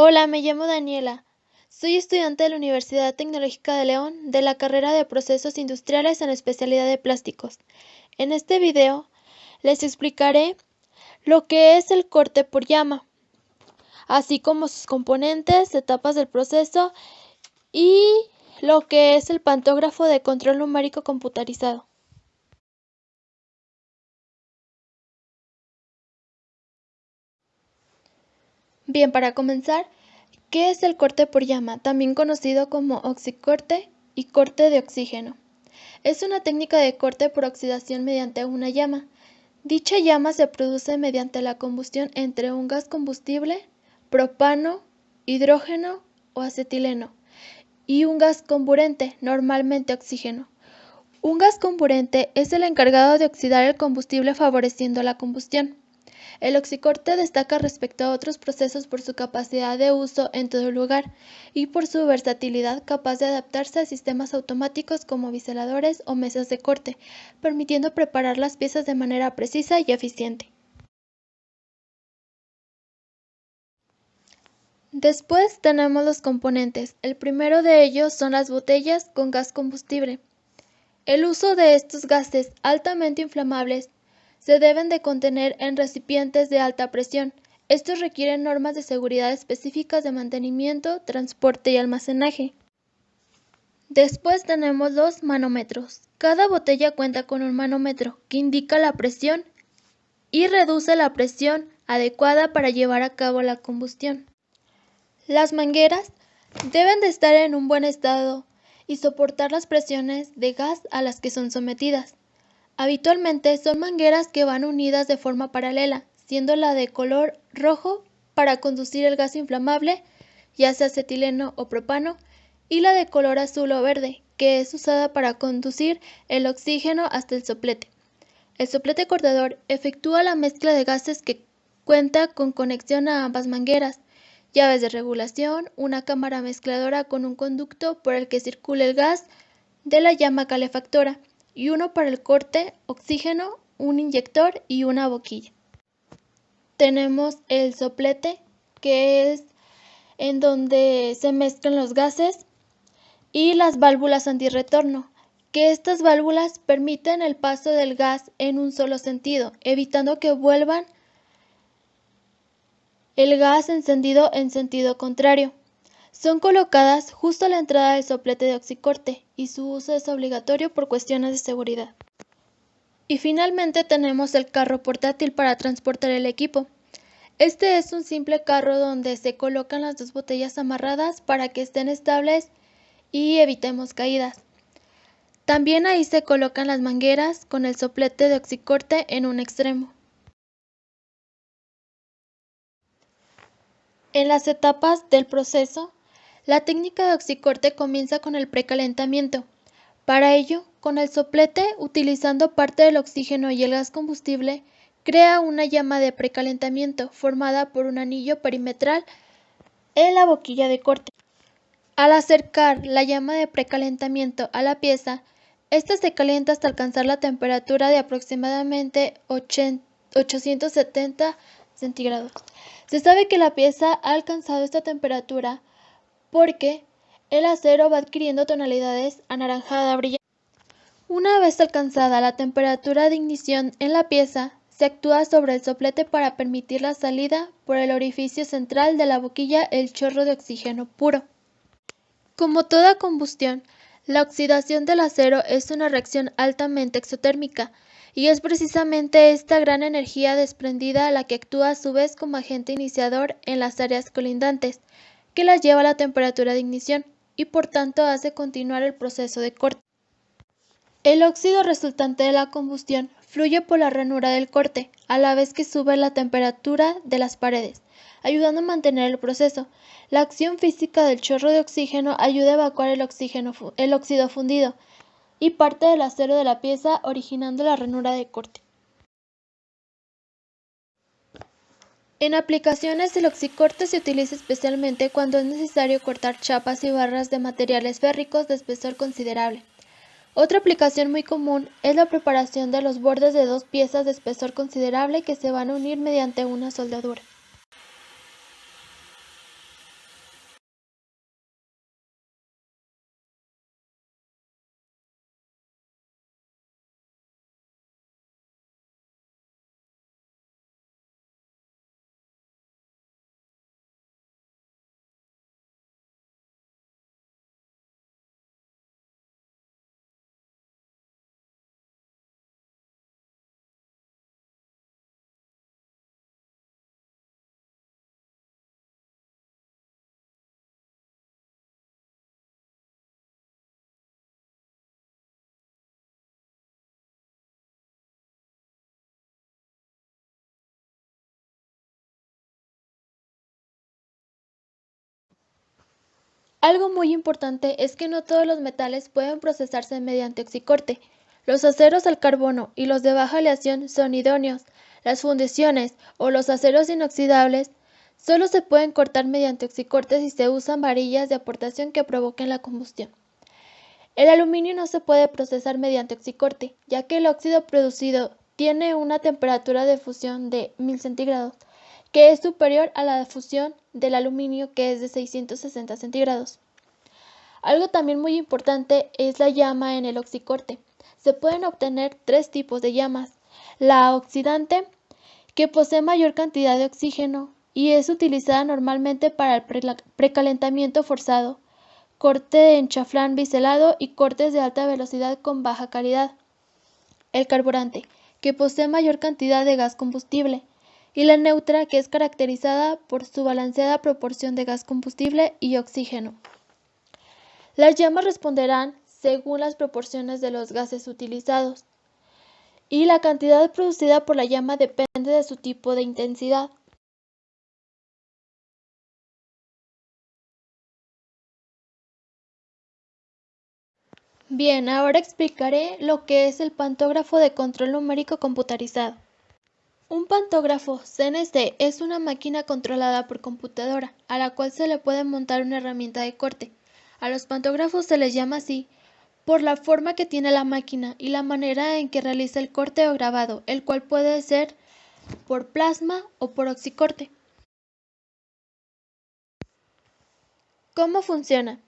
Hola, me llamo Daniela. Soy estudiante de la Universidad Tecnológica de León de la carrera de Procesos Industriales en especialidad de plásticos. En este video les explicaré lo que es el corte por llama, así como sus componentes, etapas del proceso y lo que es el pantógrafo de control numérico computarizado. Bien, para comenzar, ¿qué es el corte por llama? También conocido como oxicorte y corte de oxígeno. Es una técnica de corte por oxidación mediante una llama. Dicha llama se produce mediante la combustión entre un gas combustible, propano, hidrógeno o acetileno, y un gas comburente, normalmente oxígeno. Un gas comburente es el encargado de oxidar el combustible favoreciendo la combustión. El oxicorte destaca respecto a otros procesos por su capacidad de uso en todo lugar y por su versatilidad capaz de adaptarse a sistemas automáticos como biseladores o mesas de corte, permitiendo preparar las piezas de manera precisa y eficiente. Después tenemos los componentes. El primero de ellos son las botellas con gas combustible. El uso de estos gases altamente inflamables se deben de contener en recipientes de alta presión. Estos requieren normas de seguridad específicas de mantenimiento, transporte y almacenaje. Después tenemos los manómetros. Cada botella cuenta con un manómetro que indica la presión y reduce la presión adecuada para llevar a cabo la combustión. Las mangueras deben de estar en un buen estado y soportar las presiones de gas a las que son sometidas. Habitualmente son mangueras que van unidas de forma paralela, siendo la de color rojo para conducir el gas inflamable, ya sea acetileno o propano, y la de color azul o verde, que es usada para conducir el oxígeno hasta el soplete. El soplete cortador efectúa la mezcla de gases que cuenta con conexión a ambas mangueras, llaves de regulación, una cámara mezcladora con un conducto por el que circula el gas de la llama calefactora y uno para el corte, oxígeno, un inyector y una boquilla. Tenemos el soplete, que es en donde se mezclan los gases, y las válvulas antirretorno, que estas válvulas permiten el paso del gas en un solo sentido, evitando que vuelvan el gas encendido en sentido contrario. Son colocadas justo a la entrada del soplete de oxicorte y su uso es obligatorio por cuestiones de seguridad. Y finalmente tenemos el carro portátil para transportar el equipo. Este es un simple carro donde se colocan las dos botellas amarradas para que estén estables y evitemos caídas. También ahí se colocan las mangueras con el soplete de oxicorte en un extremo. En las etapas del proceso, la técnica de oxicorte comienza con el precalentamiento. Para ello, con el soplete, utilizando parte del oxígeno y el gas combustible, crea una llama de precalentamiento formada por un anillo perimetral en la boquilla de corte. Al acercar la llama de precalentamiento a la pieza, ésta se calienta hasta alcanzar la temperatura de aproximadamente 870 centígrados. Se sabe que la pieza ha alcanzado esta temperatura porque el acero va adquiriendo tonalidades anaranjada brillante. Una vez alcanzada la temperatura de ignición en la pieza, se actúa sobre el soplete para permitir la salida por el orificio central de la boquilla el chorro de oxígeno puro. Como toda combustión, la oxidación del acero es una reacción altamente exotérmica, y es precisamente esta gran energía desprendida la que actúa a su vez como agente iniciador en las áreas colindantes, que las lleva a la temperatura de ignición y por tanto hace continuar el proceso de corte. El óxido resultante de la combustión fluye por la ranura del corte, a la vez que sube la temperatura de las paredes, ayudando a mantener el proceso. La acción física del chorro de oxígeno ayuda a evacuar el óxido fundido y parte del acero de la pieza, originando la ranura de corte. En aplicaciones, el oxicorte se utiliza especialmente cuando es necesario cortar chapas y barras de materiales férricos de espesor considerable. Otra aplicación muy común es la preparación de los bordes de dos piezas de espesor considerable que se van a unir mediante una soldadura. Algo muy importante es que no todos los metales pueden procesarse mediante oxicorte. Los aceros al carbono y los de baja aleación son idóneos. Las fundiciones o los aceros inoxidables solo se pueden cortar mediante oxicorte si se usan varillas de aportación que provoquen la combustión. El aluminio no se puede procesar mediante oxicorte, ya que el óxido producido tiene una temperatura de fusión de 1000 centígrados, que es superior a la de fusión del aluminio, que es de 660 centígrados. Algo también muy importante es la llama en el oxicorte. Se pueden obtener tres tipos de llamas. La oxidante, que posee mayor cantidad de oxígeno y es utilizada normalmente para el precalentamiento forzado, corte en chaflán biselado y cortes de alta velocidad con baja calidad. El carburante, que posee mayor cantidad de gas combustible, y la neutra, que es caracterizada por su balanceada proporción de gas combustible y oxígeno. Las llamas responderán según las proporciones de los gases utilizados, y la cantidad producida por la llama depende de su tipo de intensidad. Bien, ahora explicaré lo que es el pantógrafo de control numérico computarizado. Un pantógrafo CNC es una máquina controlada por computadora, a la cual se le puede montar una herramienta de corte. A los pantógrafos se les llama así por la forma que tiene la máquina y la manera en que realiza el corte o grabado, el cual puede ser por plasma o por oxicorte. ¿Cómo funciona?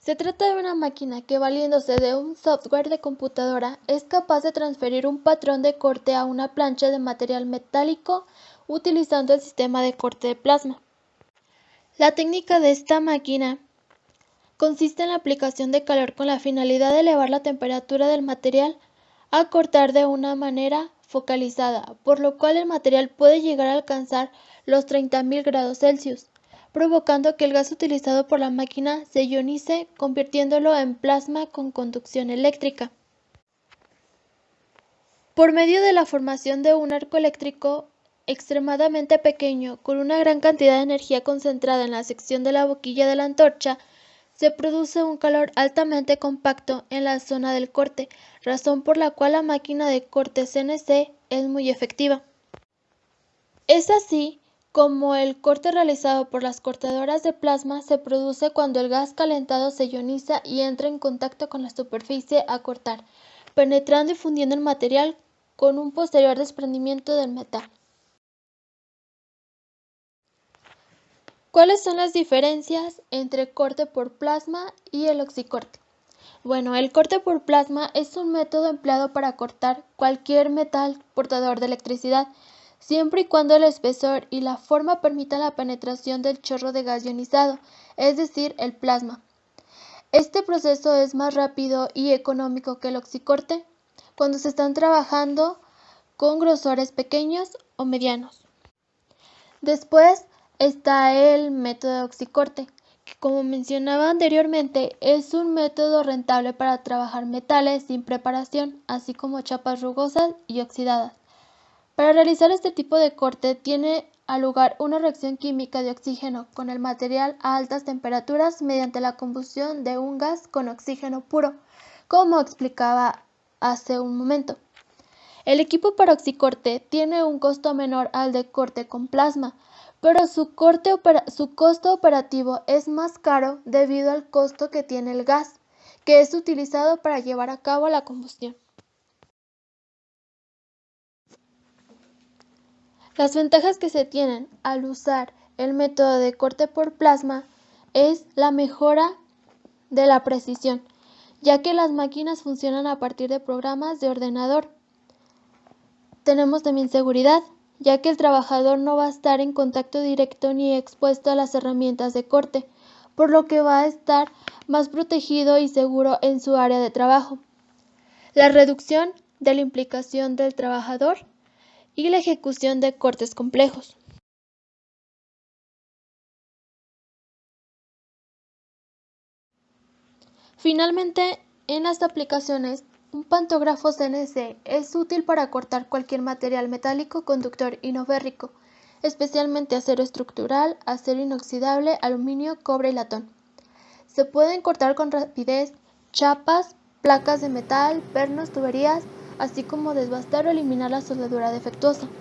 Se trata de una máquina que, valiéndose de un software de computadora, es capaz de transferir un patrón de corte a una plancha de material metálico utilizando el sistema de corte de plasma. La técnica de esta máquina consiste en la aplicación de calor con la finalidad de elevar la temperatura del material a cortar de una manera focalizada, por lo cual el material puede llegar a alcanzar los 30.000 grados Celsius, provocando que el gas utilizado por la máquina se ionice, convirtiéndolo en plasma con conducción eléctrica. Por medio de la formación de un arco eléctrico extremadamente pequeño, con una gran cantidad de energía concentrada en la sección de la boquilla de la antorcha, se produce un calor altamente compacto en la zona del corte, razón por la cual la máquina de corte CNC es muy efectiva. Es así como el corte realizado por las cortadoras de plasma se produce cuando el gas calentado se ioniza y entra en contacto con la superficie a cortar, penetrando y fundiendo el material con un posterior desprendimiento del metal. ¿Cuáles son las diferencias entre corte por plasma y el oxicorte? Bueno, el corte por plasma es un método empleado para cortar cualquier metal portador de electricidad, siempre y cuando el espesor y la forma permitan la penetración del chorro de gas ionizado, es decir, el plasma. Este proceso es más rápido y económico que el oxicorte cuando se están trabajando con grosores pequeños o medianos. Después está el método de oxicorte, que, como mencionaba anteriormente, es un método rentable para trabajar metales sin preparación, así como chapas rugosas y oxidadas. Para realizar este tipo de corte tiene lugar una reacción química de oxígeno con el material a altas temperaturas mediante la combustión de un gas con oxígeno puro, como explicaba hace un momento. El equipo para oxicorte tiene un costo menor al de corte con plasma, pero su costo operativo es más caro debido al costo que tiene el gas, que es utilizado para llevar a cabo la combustión. Las ventajas que se tienen al usar el método de corte por plasma es la mejora de la precisión, ya que las máquinas funcionan a partir de programas de ordenador. Tenemos también seguridad, ya que el trabajador no va a estar en contacto directo ni expuesto a las herramientas de corte, por lo que va a estar más protegido y seguro en su área de trabajo. La reducción de la implicación del trabajador y la ejecución de cortes complejos. Finalmente, en las aplicaciones, un pantógrafo CNC es útil para cortar cualquier material metálico, conductor y no férrico, especialmente acero estructural, acero inoxidable, aluminio, cobre y latón. Se pueden cortar con rapidez chapas, placas de metal, pernos, tuberías, así como desbastar o eliminar la soldadura defectuosa.